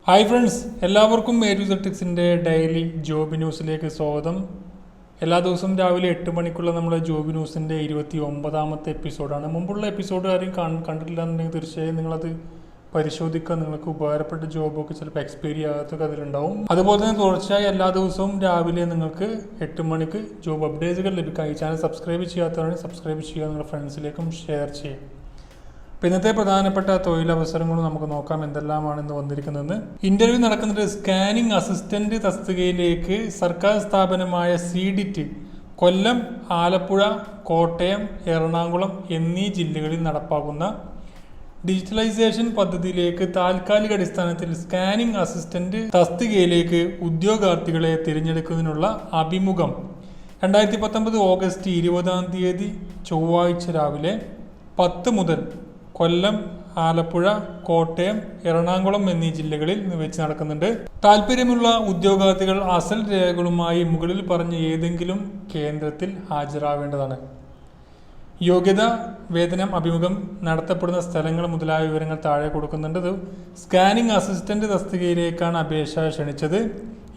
Hi friends, എല്ലാവർക്കും A2Z ടിക്സിൻ്റെ daily job ന്യൂസിലേക്ക് സ്വാഗതം. എല്ലാ ദിവസവും രാവിലെ 8 മണിക്കുള്ള നമ്മുടെ ജോബ് ന്യൂസിൻ്റെ 29ാമത്തെ എപ്പിസോഡാണ്. മുമ്പുള്ള എപ്പിസോഡ് ആരും കണ്ടിട്ടില്ല എന്നുണ്ടെങ്കിൽ തീർച്ചയായും നിങ്ങളത് പരിശോധിക്കുക. നിങ്ങൾക്ക് ഉപകാരപ്പെട്ട ജോബൊക്കെ ചിലപ്പോൾ എക്സ്പയർ ചെയ്യാത്തൊക്കെ അതിലുണ്ടാവും. അതുപോലെ തന്നെ തുടർച്ചയായി എല്ലാ ദിവസവും രാവിലെ നിങ്ങൾക്ക് 8 മണിക്ക് ജോബ് അപ്ഡേറ്റുകൾ ലഭിക്കുക. ഈ ചാനൽ സബ്സ്ക്രൈബ് ചെയ്യാത്തവരാണെങ്കിൽ സബ്സ്ക്രൈബ് ചെയ്യുക, നിങ്ങളുടെ ഫ്രണ്ട്സിലേക്കും ഷെയർ ചെയ്യുക. ഇന്നത്തെ പ്രധാനപ്പെട്ട തൊഴിലവസരങ്ങളും നമുക്ക് നോക്കാം എന്തെല്ലാമാണ് ഇന്ന് വന്നിരിക്കുന്നത്. ഇന്റർവ്യൂ നടക്കുന്നത് സ്കാനിംഗ് അസിസ്റ്റന്റ് തസ്തികയിലേക്ക് സർക്കാർ സ്ഥാപനമായ CDT കൊല്ലം, ആലപ്പുഴ, കോട്ടയം, എറണാകുളം എന്നീ ജില്ലകളിൽ നടപ്പാക്കുന്ന ഡിജിറ്റലൈസേഷൻ പദ്ധതിയിലേക്ക് താൽക്കാലിക അടിസ്ഥാനത്തിൽ സ്കാനിംഗ് അസിസ്റ്റന്റ് തസ്തികയിലേക്ക് ഉദ്യോഗാർത്ഥികളെ തിരഞ്ഞെടുക്കുന്നതിനുള്ള അഭിമുഖം 2019 ഓഗസ്റ്റ് 20 ചൊവ്വാഴ്ച രാവിലെ 10 മുതൽ കൊല്ലം, ആലപ്പുഴ, കോട്ടയം, എറണാകുളം എന്നീ ജില്ലകളിൽ വെച്ച് നടക്കുന്നുണ്ട്. താല്പര്യമുള്ള ഉദ്യോഗാർത്ഥികൾ അസൽ രേഖകളുമായി മുകളിൽ പറഞ്ഞ ഏതെങ്കിലും കേന്ദ്രത്തിൽ ഹാജരാവേണ്ടതാണ്. യോഗ്യത, വേതനം, അഭിമുഖം നടത്തപ്പെടുന്ന സ്ഥലങ്ങൾ മുതലായ വിവരങ്ങൾ താഴെ കൊടുക്കുന്നുണ്ട്. സ്കാനിംഗ് അസിസ്റ്റന്റ് തസ്തികയിലേക്കാണ് അപേക്ഷ ക്ഷണിച്ചത്.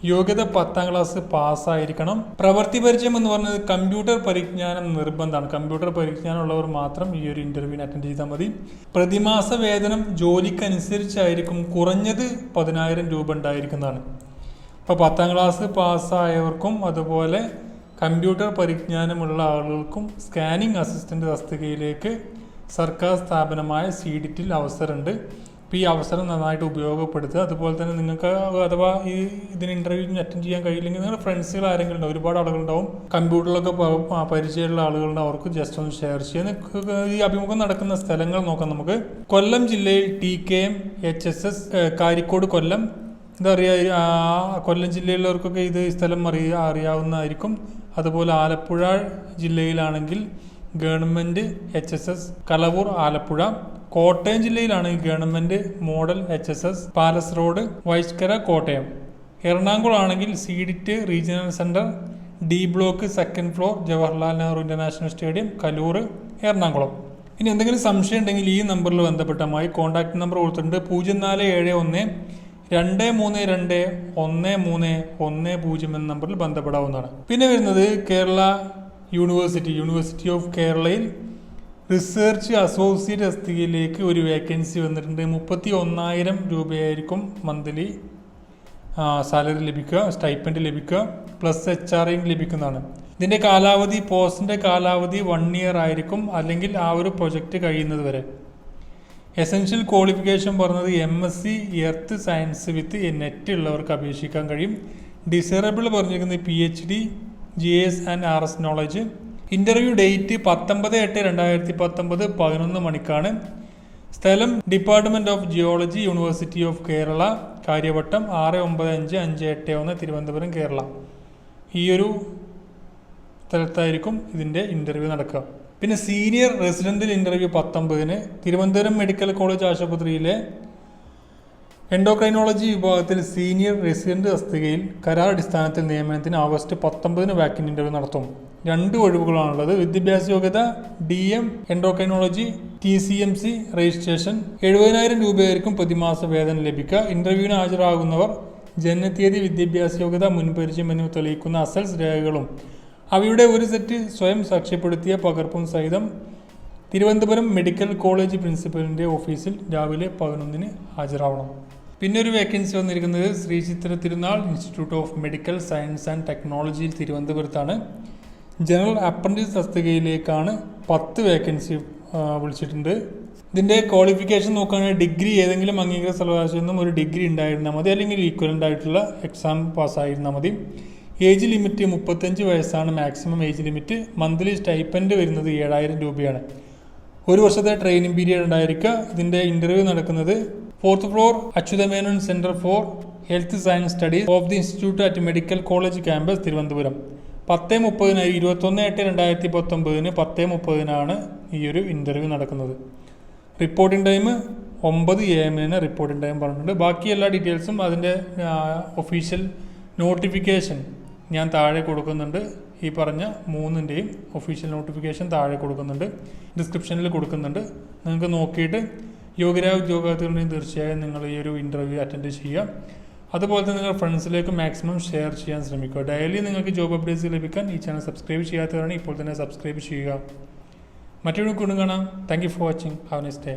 യോഗ്യത 10ാം ക്ലാസ് പാസ്സായിരിക്കണം. പ്രവൃത്തി പരിചയം എന്ന് പറഞ്ഞത് കമ്പ്യൂട്ടർ പരിജ്ഞാനം നിർബന്ധമാണ്. കമ്പ്യൂട്ടർ പരിജ്ഞാനം ഉള്ളവർ മാത്രം ഈ ഒരു ഇന്റർവ്യൂവിന് അറ്റൻഡ് ചെയ്താൽ മതി. പ്രതിമാസ വേതനം ജോലിക്കനുസരിച്ചായിരിക്കും. കുറഞ്ഞത് 10,000 രൂപ ഉണ്ടായിരിക്കുന്നതാണ്. അപ്പോൾ 10ാം ക്ലാസ് പാസ്സായവർക്കും അതുപോലെ കമ്പ്യൂട്ടർ പരിജ്ഞാനമുള്ള ആളുകൾക്കും സ്കാനിംഗ് അസിസ്റ്റന്റ് തസ്തികയിലേക്ക് സർക്കാർ സ്ഥാപനമായ CDTയിൽ അവസരമുണ്ട്. അപ്പോൾ ഈ അവസരം നന്നായിട്ട് ഉപയോഗപ്പെടുത്തുക. അതുപോലെ തന്നെ നിങ്ങൾക്ക് അഥവാ ഇതിന് ഇന്റർവ്യൂവിന് അറ്റൻഡ് ചെയ്യാൻ കഴിയില്ലെങ്കിൽ നിങ്ങളുടെ ഫ്രണ്ട്സുകൾ ആരെങ്കിലും ഉണ്ടാവും, ഒരുപാട് ആളുകളുണ്ടാവും, കമ്പ്യൂട്ടറിലൊക്കെ പരിചയമുള്ള ആളുകളുണ്ട്, അവർക്ക് ജസ്റ്റ് ഒന്ന് ഷെയർ ചെയ്യാൻ. ഈ അഭിമുഖം നടക്കുന്ന സ്ഥലങ്ങൾ നോക്കാം നമുക്ക്. കൊല്ലം ജില്ലയിൽ TKM HSS കാരിക്കോട് കൊല്ലം. ഇതറിയാ കൊല്ലം ജില്ലയിലുള്ളവർക്കൊക്കെ ഇത് സ്ഥലം അറിയാവുന്നതായിരിക്കും. അതുപോലെ ആലപ്പുഴ ജില്ലയിലാണെങ്കിൽ ഗവൺമെൻറ് HSS കലവൂർ ആലപ്പുഴ. കോട്ടയം ജില്ലയിലാണ് government model HSS palace road Vayaskara Kottayam. Ernakulam ആണെങ്കിൽ CDT regional centre D block 2nd floor Jawaharlal Nehru international stadium Kaloor Ernakulam. ഇനി എന്തെങ്കിലും സംശയം ഉണ്ടെങ്കിൽ ഈ നമ്പറിൽ ബന്ധപ്പെട്ടാൽ മതി. കോൺടാക്ട് നമ്പർ കൊടുത്തിട്ടുണ്ട് 0471 232 1310 എന്ന നമ്പറിൽ ബന്ധപ്പെടാവുന്നതാണ്. പിന്നെ വരുന്നത് കേരള യൂണിവേഴ്സിറ്റി ഓഫ് കേരളയിൽ റിസർച്ച് അസോസിയേറ്റ് തസ്തികയിലേക്ക് ഒരു വേക്കൻസി വന്നിട്ടുണ്ട്. 31,000 രൂപയായിരിക്കും മന്ത്ലി സാലറി ലഭിക്കുക, സ്റ്റൈപ്പൻഡ് ലഭിക്കുക, പ്ലസ് HRA ലഭിക്കുന്നതാണ്. ഇതിൻ്റെ കാലാവധി, പോസ്റ്റിൻ്റെ കാലാവധി 1 ഇയർ ആയിരിക്കും, അല്ലെങ്കിൽ ആ ഒരു പ്രൊജക്റ്റ് കഴിയുന്നത് വരെ. എസെൻഷ്യൽ ക്വാളിഫിക്കേഷൻ പറഞ്ഞത് MSc earth science with NET ഉള്ളവർക്ക് അപേക്ഷിക്കാൻ കഴിയും. ഡിസൈറബിൾ പറഞ്ഞിരിക്കുന്നത് PhD GS and RS knowledge. Interview date 19/8/2019 11 മണിക്കാണ്. സ്ഥലം department of geology, university of Kerala, Kariavattom 695581 Thiruvananthapuram, Kerala. ഈ ഒരു സ്ഥലത്തായിരിക്കും ഇതിൻ്റെ ഇന്റർവ്യൂ നടക്കുക. പിന്നെ സീനിയർ റെസിഡന്റൽ ഇന്റർവ്യൂ 19-ന് തിരുവനന്തപുരം മെഡിക്കൽ കോളേജ് ആശുപത്രിയിലെ എൻഡോക്രൈനോളജി വിഭാഗത്തിൽ സീനിയർ റെസിഡന്റ് തസ്തികയിൽ കരാർ അടിസ്ഥാനത്തിൽ നിയമനത്തിന് ഓഗസ്റ്റ് 19-ന് വാക്കിൻ ഇന്റർവ്യൂ നടത്തും. 2 ഒഴിവുകളാണുള്ളത്. വിദ്യാഭ്യാസ യോഗ്യത DM എൻഡോക്രൈനോളജി TCMC രജിസ്ട്രേഷൻ. 70,000 രൂപയായിരിക്കും പ്രതിമാസ വേതനം ലഭിക്കുക. ഇന്റർവ്യൂവിന് ഹാജരാകുന്നവർ ജനനത്തീയതി, വിദ്യാഭ്യാസ യോഗ്യത, മുൻപരിചയം എന്നിവ തെളിയിക്കുന്ന അസൽസ് രേഖകളും അവയുടെ ഒരു സെറ്റ് സ്വയം സാക്ഷ്യപ്പെടുത്തിയ പകർപ്പും സഹിതം തിരുവനന്തപുരം മെഡിക്കൽ കോളേജ് പ്രിൻസിപ്പലിൻ്റെ ഓഫീസിൽ രാവിലെ 11-ന് ഹാജരാവണം. പിന്നെ ഒരു വേക്കൻസി വന്നിരിക്കുന്നത് ശ്രീ ചിത്ര തിരുനാൾ institute of medical science and ടെക്നോളജിയിൽ തിരുവനന്തപുരത്താണ്. ജനറൽ അപ്രന്റീസ് തസ്തികയിലേക്കാണ് 10 വേക്കൻസി വിളിച്ചിട്ടുണ്ട്. ഇതിൻ്റെ ക്വാളിഫിക്കേഷൻ നോക്കുകയാണെങ്കിൽ ഡിഗ്രി, ഏതെങ്കിലും അംഗീകൃത സർവകലാശാലയിൽ നിന്നും ഒരു ഡിഗ്രി ഉണ്ടായിരുന്നാൽ മതി, അല്ലെങ്കിൽ ഈക്വലൻ്റ് ആയിട്ടുള്ള എക്സാം പാസ്സായിരുന്നാൽ മതി. ഏജ് ലിമിറ്റ് 35 വയസ്സാണ് maximum age limit. Monthly stipend വരുന്നത് 7,000 രൂപയാണ്. 1 വർഷത്തെ ട്രെയിനിങ് പീരിയഡ് ഉണ്ടായിരിക്കുക. ഇതിൻ്റെ ഇന്റർവ്യൂ നടക്കുന്നത് 4th floor Achutha Menon centre for health science studies of the institute at medical college campus Thiruvananthapuram. 10:30 21/8/2019 10:30 ഈ ഒരു ഇന്റർവ്യൂ നടക്കുന്നത്. Reporting time 9 AM reporting time പറഞ്ഞിട്ടുണ്ട്. ബാക്കി എല്ലാ ഡീറ്റെയിൽസും അതിൻ്റെ ഒഫീഷ്യൽ നോട്ടിഫിക്കേഷൻ ഞാൻ താഴെ കൊടുക്കുന്നുണ്ട്. ഈ പറഞ്ഞ 3-ൻ്റെയും ഒഫീഷ്യൽ നോട്ടിഫിക്കേഷൻ താഴെ കൊടുക്കുന്നുണ്ട്, ഡിസ്ക്രിപ്ഷനിൽ കൊടുക്കുന്നുണ്ട്. നിങ്ങൾക്ക് നോക്കിയിട്ട് യോഗ്യരായ ഉദ്യോഗാർത്ഥികളുണ്ടെങ്കിൽ തീർച്ചയായും നിങ്ങൾ ഈ ഒരു ഇൻ്റർവ്യൂ അറ്റൻഡ് ചെയ്യുക. അതുപോലെ തന്നെ നിങ്ങൾ ഫ്രണ്ട്സിലേക്ക് മാക്സിമം ഷെയർ ചെയ്യാൻ ശ്രമിക്കുക. ഡെയിലി നിങ്ങൾക്ക് ജോബ് അപ്ഡേറ്റ്സ് ലഭിക്കാൻ ഈ ചാനൽ സബ്സ്ക്രൈബ് ചെയ്യാത്തവരാണ് ഇപ്പോൾ തന്നെ സബ്സ്ക്രൈബ് ചെയ്യുക. മറ്റൊരു വീണ്ടും കാണാം. Thank you for watching. Have A nice day.